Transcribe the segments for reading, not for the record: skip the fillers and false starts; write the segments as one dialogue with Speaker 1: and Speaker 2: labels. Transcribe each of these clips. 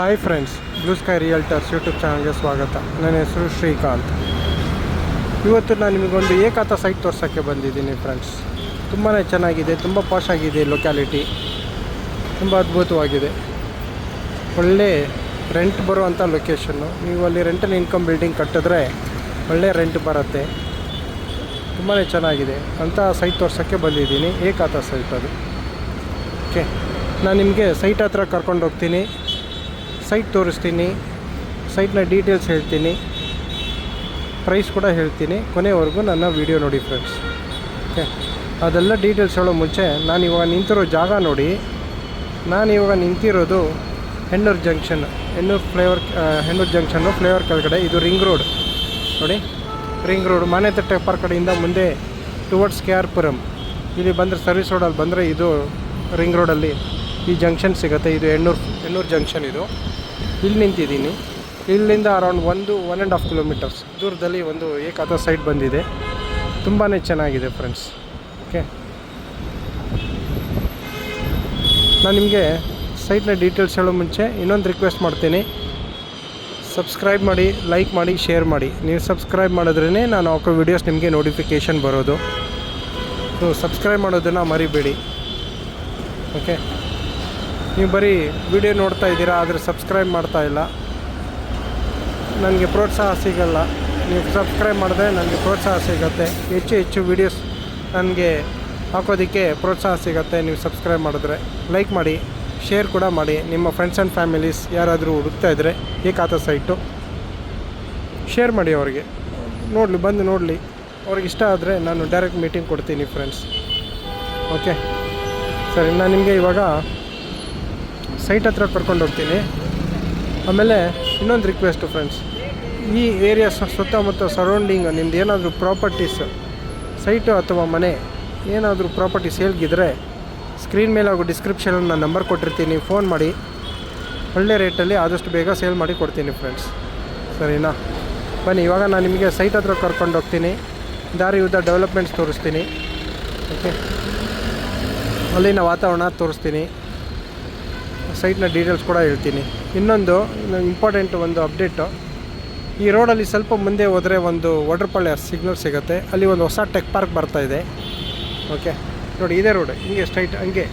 Speaker 1: Hi friends, blue sky realtors YouTube ಚಾನಲ್ಗೆ ಸ್ವಾಗತ. ನನ್ನ ಹೆಸರು ಶ್ರೀಕಾಂತ್. ಇವತ್ತು ನಾನು ನಿಮಗೊಂದು ಏಕಾತ ಸೈಟ್ ತೋರ್ಸೋಕ್ಕೆ ಬಂದಿದ್ದೀನಿ ಫ್ರೆಂಡ್ಸ್. ತುಂಬಾ ಚೆನ್ನಾಗಿದೆ, ತುಂಬ ಪಾಶ್ ಆಗಿದೆ. ಲೊಕ್ಯಾಲಿಟಿ ತುಂಬ ಅದ್ಭುತವಾಗಿದೆ. ಒಳ್ಳೆ ರೆಂಟ್ ಬರುವಂಥ ಲೊಕೇಶನ್ನು. ನೀವು ಅಲ್ಲಿ ರೆಂಟಲ್ ಇನ್ಕಮ್ ಬಿಲ್ಡಿಂಗ್ ಕಟ್ಟಿದ್ರೆ ಒಳ್ಳೆ ರೆಂಟ್ ಬರುತ್ತೆ. ತುಂಬಾ ಚೆನ್ನಾಗಿದೆ ಅಂತ ಸೈಟ್ ತೋರ್ಸೋಕ್ಕೆ ಬಂದಿದ್ದೀನಿ. ಏಕಾತ ಸೈಟ್ ಅದು. ಓಕೆ, ನಾನು ನಿಮಗೆ ಸೈಟ್ ಹತ್ರ ಕರ್ಕೊಂಡು ಹೋಗ್ತೀನಿ, ಸೈಟ್ ತೋರಿಸ್ತೀನಿ, ಸೈಟ್ನ ಡೀಟೇಲ್ಸ್ ಹೇಳ್ತೀನಿ, ಪ್ರೈಸ್ ಕೂಡ ಹೇಳ್ತೀನಿ. ಕೊನೆವರೆಗೂ ನನ್ನ ವೀಡಿಯೋ ನೋಡಿ ಫ್ರೆಂಡ್ಸ್. ಓಕೆ, ಅದೆಲ್ಲ ಡೀಟೇಲ್ಸ್ ಹೇಳೋ ಮುಂಚೆ ನಾನು ಇವಾಗ ನಿಂತಿರೋ ಜಾಗ ನೋಡಿ. ನಾನು ಇವಾಗ ನಿಂತಿರೋದು ಹೆಣ್ಣೂರು ಜಂಕ್ಷನ್, ಹೆಣ್ಣೂರು ಜಂಕ್ಷನ್ನು ಫ್ಲೇವರ್ ಕೆಳಗಡೆ. ಇದು ರಿಂಗ್ ರೋಡ್ ನೋಡಿ. ರಿಂಗ್ ರೋಡ್ ಮಾನ್ಯತೆ ಟೆಪ್ಪರ್ ಕಡೆಯಿಂದ ಮುಂದೆ ಟುವರ್ಡ್ಸ್ KR ಪುರಂ ಇಲ್ಲಿ ಬಂದರೆ, ಸರ್ವಿಸ್ ರೋಡಲ್ಲಿ ಬಂದರೆ ಇದು ರಿಂಗ್ ರೋಡಲ್ಲಿ ಈ ಜಂಕ್ಷನ್ ಸಿಗುತ್ತೆ. ಇದು ಹೆಣ್ಣೂರು ಜಂಕ್ಷನ್. ಇದು ಇಲ್ಲಿ ನಿಂತಿದ್ದೀನಿ. ಇಲ್ಲಿಂದ ಅರೌಂಡ್ 1.5 ಕಿಲೋಮೀಟರ್ಸ್ ದೂರದಲ್ಲಿ ಒಂದು ಏಕಾತ ಸೈಟ್ ಬಂದಿದೆ. ತುಂಬಾ ಚೆನ್ನಾಗಿದೆ ಫ್ರೆಂಡ್ಸ್. ಓಕೆ, ನಾನು ನಿಮಗೆ ಸೈಟ್ನ ಡೀಟೇಲ್ಸ್ ಹೇಳೋ ಮುಂಚೆ ಇನ್ನೊಂದು ರಿಕ್ವೆಸ್ಟ್ ಮಾಡ್ತೀನಿ. ಸಬ್ಸ್ಕ್ರೈಬ್ ಮಾಡಿ, ಲೈಕ್ ಮಾಡಿ, ಶೇರ್ ಮಾಡಿ. ನೀವು ಸಬ್ಸ್ಕ್ರೈಬ್ ಮಾಡಿದ್ರೇ ನಾನು ಹಾಕೋ ವೀಡಿಯೋಸ್ ನಿಮಗೆ ನೋಟಿಫಿಕೇಷನ್ ಬರೋದು. ಸೊ ಸಬ್ಸ್ಕ್ರೈಬ್ ಮಾಡೋದನ್ನು ಮರಿಬೇಡಿ. ಓಕೆ, ನೀವು ಬರೀ ವಿಡಿಯೋ ನೋಡ್ತಾ ಇದ್ದೀರಾ, ಆದರೆ ಸಬ್ಸ್ಕ್ರೈಬ್ ಮಾಡ್ತಾ ಇಲ್ಲ. ನನಗೆ ಪ್ರೋತ್ಸಾಹ ಸಿಗಲ್ಲ. ನೀವು ಸಬ್ಸ್ಕ್ರೈಬ್ ಮಾಡಿದ್ರೆ ನನಗೆ ಪ್ರೋತ್ಸಾಹ ಸಿಗುತ್ತೆ. ಹೆಚ್ಚು ವೀಡಿಯೋಸ್ ನನಗೆ ಹಾಕೋದಕ್ಕೆ ಪ್ರೋತ್ಸಾಹ ಸಿಗುತ್ತೆ ನೀವು ಸಬ್ಸ್ಕ್ರೈಬ್ ಮಾಡಿದ್ರೆ. ಲೈಕ್ ಮಾಡಿ, ಶೇರ್ ಕೂಡ ಮಾಡಿ. ನಿಮ್ಮ ಫ್ರೆಂಡ್ಸ್ ಆ್ಯಂಡ್ ಫ್ಯಾಮಿಲೀಸ್ ಯಾರಾದರೂ ಹುಡುಕ್ತಾ ಇದ್ದರೆ ಏಕಾತ ಸೈಟು ಶೇರ್ ಮಾಡಿ, ಅವ್ರಿಗೆ ಬಂದು ನೋಡಲಿ. ಅವ್ರಿಗೆ ಇಷ್ಟ ಆದರೆ ನಾನು ಡೈರೆಕ್ಟ್ ಮೀಟಿಂಗ್ ಕೊಡ್ತೀನಿ ಫ್ರೆಂಡ್ಸ್. ಓಕೆ ಸರಿ, ನಾನು ನಿಮಗೆ ಇವಾಗ ಸೈಟ್ ಹತ್ರ ಕರ್ಕೊಂಡು ಹೋಗ್ತೀನಿ. ಆಮೇಲೆ ಇನ್ನೊಂದು ರಿಕ್ವೆಸ್ಟು ಫ್ರೆಂಡ್ಸ್, ಈ ಏರಿಯಾ ಸುತ್ತಮುತ್ತ ಸರೌಂಡಿಂಗ್ ನಿಮ್ದು ಏನಾದರೂ ಪ್ರಾಪರ್ಟೀಸ್, ಸೈಟು ಅಥವಾ ಮನೆ ಏನಾದರೂ ಪ್ರಾಪರ್ಟಿ ಸೇಲ್ಗಿದ್ರೆ ಸ್ಕ್ರೀನ್ ಮೇಲೆ ಹಾಗೂ ಡಿಸ್ಕ್ರಿಪ್ಷನಲ್ಲಿ ನಾನು ನಂಬರ್ ಕೊಟ್ಟಿರ್ತೀನಿ. ಫೋನ್ ಮಾಡಿ, ಒಳ್ಳೆ ರೇಟಲ್ಲಿ ಆದಷ್ಟು ಬೇಗ ಸೇಲ್ ಮಾಡಿ ಕೊಡ್ತೀನಿ ಫ್ರೆಂಡ್ಸ್. ಸರಿನಾ? ಬನ್ನಿ, ಇವಾಗ ನಾನು ನಿಮಗೆ ಸೈಟ್ ಹತ್ರ ಕರ್ಕೊಂಡು ಹೋಗ್ತೀನಿ. ದಾರಿ ಉದ್ದ ಡೆವಲಪ್ಮೆಂಟ್ಸ್ ತೋರಿಸ್ತೀನಿ. ಓಕೆ, ಅಲ್ಲಿನ ವಾತಾವರಣ ತೋರಿಸ್ತೀನಿ, ಸೈಟ್ನ ಡೀಟೇಲ್ಸ್ ಕೂಡ ಹೇಳ್ತೀನಿ. ಇನ್ನೊಂದು ಇಂಪಾರ್ಟೆಂಟ್ ಒಂದು ಅಪ್ಡೇಟು, ಈ ರೋಡಲ್ಲಿ ಸ್ವಲ್ಪ ಮುಂದೆ ಹೋದರೆ ಒಂದು ವಾಟರ್ಪಾಳ್ಯ ಸಿಗ್ನಲ್ ಸಿಗುತ್ತೆ. ಅಲ್ಲಿ ಒಂದು ಹೊಸ ಟೆಕ್ ಪಾರ್ಕ್ ಬರ್ತಾಯಿದೆ. ಓಕೆ ನೋಡಿ, ಇದೇ ರೋಡ್ ಹಿಂಗೆ ಸ್ಟ್ರೈಟ್ ಹಂಗೆ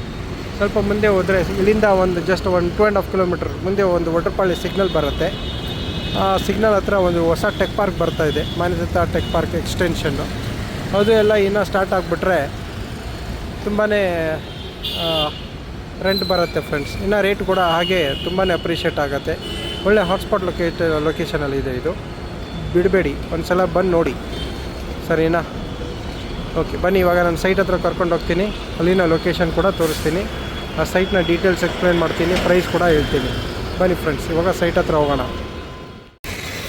Speaker 1: ಸ್ವಲ್ಪ ಮುಂದೆ ಹೋದರೆ ಇಲ್ಲಿಂದ ಜಸ್ಟ್ 2.5 ಕಿಲೋಮೀಟರ್ ಮುಂದೆ ಒಂದು ವಾಟರ್ಪಾಳ್ಯ ಸಿಗ್ನಲ್ ಬರುತ್ತೆ. ಆ ಸಿಗ್ನಲ್ ಹತ್ರ ಒಂದು ಹೊಸ ಟೆಕ್ ಪಾರ್ಕ್ ಬರ್ತಾಯಿದೆ, ಮಾನ್ಯತಾ ಟೆಕ್ ಪಾರ್ಕ್ ಎಕ್ಸ್ಟೆನ್ಷನ್ನು. ಅದು ಎಲ್ಲ ಇನ್ನೂ ಸ್ಟಾರ್ಟ್ ಆಗಿಬಿಟ್ರೆ ತುಂಬಾ ರೆಂಟ್ ಬರುತ್ತೆ ಫ್ರೆಂಡ್ಸ್. ಇನ್ನು ರೇಟ್ ಕೂಡ ಹಾಗೆ ತುಂಬಾ ಅಪ್ರಿಷಿಯೇಟ್ ಆಗುತ್ತೆ. ಒಳ್ಳೆ ಹಾಟ್ಸ್ಪಾಟ್ ಲೊಕೇಶನಲ್ಲಿ ಇದೆ ಇದು. ಬಿಡಬೇಡಿ, ಒಂದು ಸಲ ಬಂದು ನೋಡಿ. ಸರಿನಾ? ಓಕೆ, ಬನ್ನಿ, ಇವಾಗ ನಾನು ಸೈಟ್ ಹತ್ರ ಕರ್ಕೊಂಡು ಹೋಗ್ತೀನಿ. ಅಲ್ಲಿನ ಲೊಕೇಶನ್ ಕೂಡ ತೋರಿಸ್ತೀನಿ, ಆ ಸೈಟ್ನ ಡೀಟೇಲ್ಸ್ ಎಕ್ಸ್ಪ್ಲೇನ್ ಮಾಡ್ತೀನಿ, ಪ್ರೈಸ್ ಕೂಡ ಹೇಳ್ತೀನಿ. ಬನ್ನಿ ಫ್ರೆಂಡ್ಸ್, ಇವಾಗ ಸೈಟ್ ಹತ್ರ ಹೋಗೋಣ.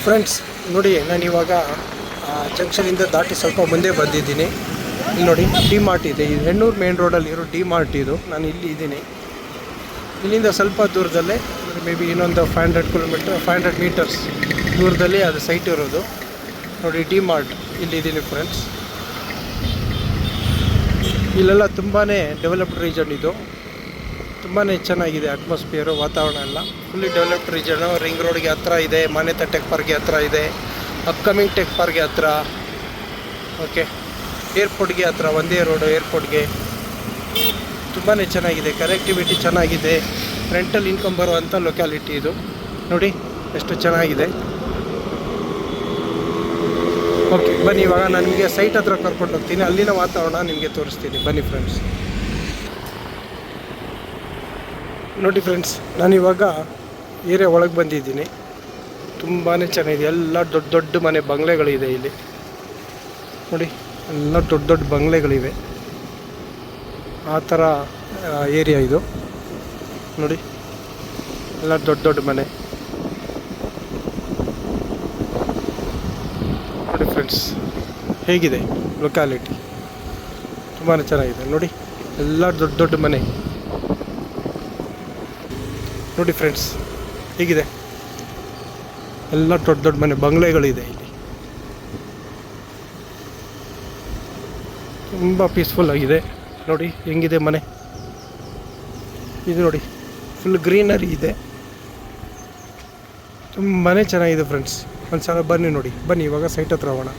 Speaker 1: ಫ್ರೆಂಡ್ಸ್ ನೋಡಿ, ನಾನು ಇವಾಗ ಜಂಕ್ಷನಿಂದ ದಾಟಿ ಸ್ವಲ್ಪ ಮುಂದೆ ಬಂದಿದ್ದೀನಿ. ಇಲ್ಲಿ ನೋಡಿ, ಡಿ ಮಾರ್ಟ್ ಇದೆ. ಇದು ಹೆಣ್ಣೂರು ಮೇನ್ ರೋಡಲ್ಲಿರೋ ಡಿ ಮಾರ್ಟ್ ಇದು. ನಾನು ಇಲ್ಲಿ ಇದ್ದೀನಿ. ಇಲ್ಲಿಂದ ಸ್ವಲ್ಪ ದೂರದಲ್ಲೇ, ಮೇ ಬಿ ಇನ್ನೊಂದು 500 ಮೀಟರ್ಸ್ ದೂರದಲ್ಲಿ ಅದು ಸೈಟ್ ಇರೋದು. ನೋಡಿ, ಡಿ ಮಾರ್ಟ್ ಇಲ್ಲಿದ್ದೀನಿ ಫ್ರೆಂಡ್ಸ್. ಇಲ್ಲೆಲ್ಲ ತುಂಬಾ ಡೆವಲಪ್ಡ್ ರೀಜನ್ ಇದು. ತುಂಬಾ ಚೆನ್ನಾಗಿದೆ ಅಟ್ಮಾಸ್ಫಿಯರು, ವಾತಾವರಣ ಎಲ್ಲ ಫುಲ್ಲಿ ಡೆವಲಪ್ಡ್ ರೀಜನು. ರಿಂಗ್ ರೋಡ್ಗೆ ಹತ್ರ ಇದೆ, ಮಾನ್ಯತಾ ಟೆಕ್ ಪಾರ್ಕ್ಗೆ ಹತ್ರ ಇದೆ, ಅಪ್ಕಮಿಂಗ್ ಟೆಕ್ ಪಾರ್ಕ್ಗೆ ಹತ್ರ. ಓಕೆ, ಏರ್ಪೋರ್ಟ್ಗೆ ಹತ್ರ, ಒಂದೇ ರೋಡು ಏರ್ಪೋರ್ಟ್ಗೆ. ತುಂಬಾ ಚೆನ್ನಾಗಿದೆ, ಕನೆಕ್ಟಿವಿಟಿ ಚೆನ್ನಾಗಿದೆ, ರೆಂಟಲ್ ಇನ್ಕಮ್ ಬರುವಂಥ ಲೊಕ್ಯಾಲಿಟಿ ಇದು. ನೋಡಿ ಎಷ್ಟು ಚೆನ್ನಾಗಿದೆ. ಓಕೆ, ಬನ್ನಿ, ಇವಾಗ ನಾನು ನಿಮಗೆ ಸೈಟ್ ಹತ್ರ ಕರ್ಕೊಂಡು ಹೋಗ್ತೀನಿ. ಅಲ್ಲಿನ ವಾತಾವರಣ ನಿಮಗೆ ತೋರಿಸ್ತೀನಿ. ಬನ್ನಿ ಫ್ರೆಂಡ್ಸ್. ನೋಡಿ ಫ್ರೆಂಡ್ಸ್, ನಾನಿವಾಗ ಏರಿಯಾ ಒಳಗೆ ಬಂದಿದ್ದೀನಿ. ತುಂಬಾ ಚೆನ್ನಾಗಿದೆ. ಎಲ್ಲ ದೊಡ್ಡ ಮನೆ ಬಂಗ್ಲೆಗಳಿದೆ ಇಲ್ಲಿ. ನೋಡಿ, ಎಲ್ಲ ದೊಡ್ಡ ಬಂಗ್ಲೆಗಳಿವೆ. ಆ ಥರ ಏರಿಯಾ ಇದು. ನೋಡಿ, ಎಲ್ಲ ದೊಡ್ಡ ಮನೆ. ನೋಡಿ ಫ್ರೆಂಡ್ಸ್, ಹೇಗಿದೆ ಲೊಕ್ಯಾಲಿಟಿ? ತುಂಬಾ ಚೆನ್ನಾಗಿದೆ. ನೋಡಿ, ಎಲ್ಲ ದೊಡ್ಡ ಮನೆ. ನೋಡಿ ಫ್ರೆಂಡ್ಸ್, ಹೇಗಿದೆ? ಎಲ್ಲ ದೊಡ್ಡ ಮನೆ ಬಂಗ್ಲೆಗಳಿದೆ ಇಲ್ಲಿ. ತುಂಬ ಪೀಸ್ಫುಲ್ ಆಗಿದೆ. ನೋಡಿ ಹೆಂಗಿದೆ ಮನೆ. ಇದು ನೋಡಿ, ಫುಲ್ ಗ್ರೀನರಿ ಇದೆ. ತುಂಬಾ ಚೆನ್ನಾಗಿದೆ ಫ್ರೆಂಡ್ಸ್. ಒಂದು ಸಲ ಬನ್ನಿ ನೋಡಿ. ಬನ್ನಿ ಇವಾಗ ಸೈಟ್ ಹತ್ರ ಹೋಗೋಣ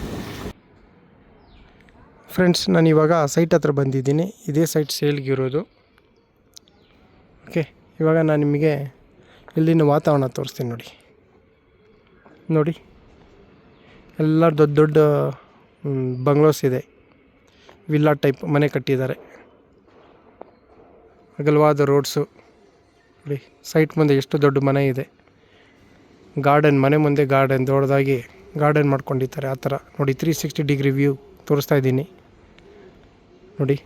Speaker 1: ಫ್ರೆಂಡ್ಸ್. ನಾನು ಇವಾಗ ಸೈಟ್ ಹತ್ರ ಬಂದಿದ್ದೀನಿ. ಇದೇ ಸೈಟ್ ಸೇಲ್ಗಿರೋದು. ಓಕೆ, ಇವಾಗ ನಾನು ನಿಮಗೆ ಇಲ್ಲಿನ ವಾತಾವರಣ ತೋರಿಸ್ತೀನಿ ನೋಡಿ. ನೋಡಿ, ಎಲ್ಲ ದೊಡ್ಡ ದೊಡ್ಡ ಬಂಗ್ಲೋಸ್ ಇದೆ. ವಿಲ್ಲಾ ಟೈಪ್ ಮನೆ ಕಟ್ಟಿದ್ದಾರೆ. ಅಗಲವಾದ ರೋಡ್ಸು ನೋಡಿ. ಸೈಟ್ ಮುಂದೆ ಎಷ್ಟು ದೊಡ್ಡ ಮನೆ ಇದೆ. ಗಾರ್ಡನ್, ಮನೆ ಮುಂದೆ ಗಾರ್ಡನ್, ದೊಡ್ಡದಾಗಿ ಗಾರ್ಡನ್ ಮಾಡ್ಕೊಂಡಿದ್ದಾರೆ ಆ ಥರ ನೋಡಿ. 360 ಡಿಗ್ರಿ ವ್ಯೂ ತೋರಿಸ್ತಾ ಇದ್ದೀನಿ ನೋಡಿ.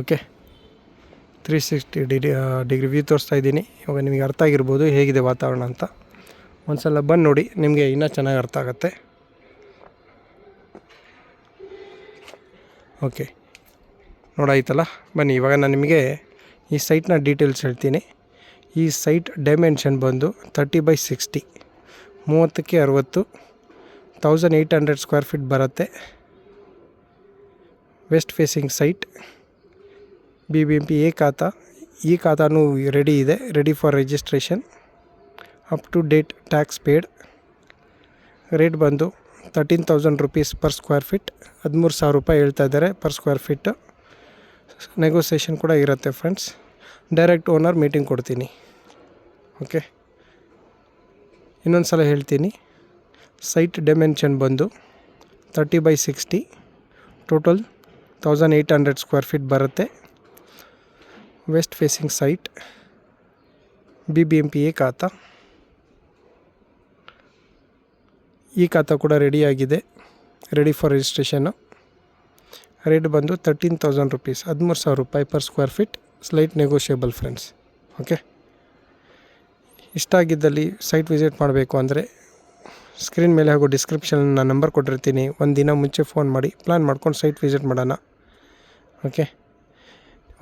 Speaker 1: ಓಕೆ, 360 ಡಿಗ್ರಿ ವ್ಯೂ ತೋರಿಸ್ತಾ ಇದ್ದೀನಿ. ಇವಾಗ ನಿಮಗೆ ಅರ್ಥ ಆಗಿರ್ಬೋದು ಹೇಗಿದೆ ವಾತಾವರಣ ಅಂತ. ಒಂದು ಸಲ ಬಂದು ನೋಡಿ, ನಿಮಗೆ ಇನ್ನೂ ಚೆನ್ನಾಗಿ ಅರ್ಥ ಆಗುತ್ತೆ. ಓಕೆ, ನೋಡಾಯ್ತಲ್ಲ. ಬನ್ನಿ ಇವಾಗ ನಾನು ನಿಮಗೆ ಈ ಸೈಟ್ನ ಡೀಟೇಲ್ಸ್ ಹೇಳ್ತೀನಿ. ಈ ಸೈಟ್ ಡೈಮೆನ್ಷನ್ ಬಂದು 30/60, 30ಕ್ಕೆ 60, 1800 ಸ್ಕ್ವೇರ್ ಫೀಟ್ ಬರುತ್ತೆ. West facing site. BBMP A khata. ಈ ಖಾತಾನೂ ರೆಡಿ ಇದೆ, ready for registration. Up to date tax paid. Rate ಬಂದು 13,000 ರುಪೀಸ್ ಪರ್ ಸ್ಕ್ವೇರ್ ಫೀಟ್. 13,000 ರೂಪಾಯಿ ಹೇಳ್ತಾ ಇದ್ದಾರೆ ಪರ್ ಸ್ಕ್ವೇರ್ ಫೀಟ್. ನೆಗೋಸಿಯೇಷನ್ ಕೂಡ ಇರುತ್ತೆ ಫ್ರೆಂಡ್ಸ್. ಡೈರೆಕ್ಟ್ ಓನರ್ ಮೀಟಿಂಗ್ ಕೊಡ್ತೀನಿ. ಓಕೆ, ಇನ್ನೊಂದು ಸಲ ಹೇಳ್ತೀನಿ. ಸೈಟ್ ಡೈಮೆನ್ಷನ್ ಬಂದು 30/60, ಟೋಟಲ್ 1800 ಸ್ಕ್ವೇರ್ ಫೀಟ್ ಬರುತ್ತೆ. West facing site. BBMP A khata. ಈ ಖಾತಾ ಕೂಡ ರೆಡಿಯಾಗಿದೆ, ರೆಡಿ ಫಾರ್ ರಿಜಿಸ್ಟ್ರೇಷನ್ನು. ರೇಟ್ ಬಂದು 13,000 ರುಪೀಸ್, 13,000 ರೂಪಾಯಿ per square feet. Slight negotiable friends. Okay, ಇಷ್ಟ ಆಗಿದ್ದಲ್ಲಿ ಸೈಟ್ ವಿಸಿಟ್ ಮಾಡಬೇಕು ಅಂದರೆ ಸ್ಕ್ರೀನ್ ಮೇಲೆ ಹಾಗೂ ಡಿಸ್ಕ್ರಿಪ್ಷನ್ ನಾನು ನಂಬರ್ ಕೊಟ್ಟಿರ್ತೀನಿ. ಒಂದು ದಿನ ಮುಂಚೆ ಫೋನ್ ಮಾಡಿ ಪ್ಲ್ಯಾನ್ ಮಾಡ್ಕೊಂಡು ಸೈಟ್ ವಿಸಿಟ್ ಮಾಡೋಣ.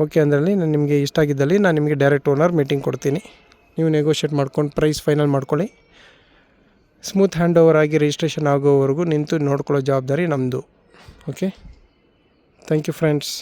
Speaker 1: ಓಕೆ ಅಂದ್ರಲ್ಲಿ ನಾನು ನಿಮಗೆ ಇಷ್ಟ ಆಗಿದ್ದಲ್ಲಿ ನಾನು ನಿಮಗೆ ಡೈರೆಕ್ಟ್ ಓನರ್ ಮೀಟಿಂಗ್ ಕೊಡ್ತೀನಿ. ನೀವು ನೆಗೋಷಿಯೇಟ್ ಮಾಡ್ಕೊಂಡು ಪ್ರೈಸ್ ಫೈನಲ್ ಮಾಡ್ಕೊಳ್ಳಿ. ಸ್ಮೂತ್ ಹ್ಯಾಂಡ್ ಓವರ್ ಆಗಿ ರಿಜಿಸ್ಟ್ರೇಷನ್ ಆಗೋವರೆಗೂ ನಿಂತು ನೋಡ್ಕೊಳ್ಳೋ ಜವಾಬ್ದಾರಿ ನಮ್ಮದು. Okay, thank you friends.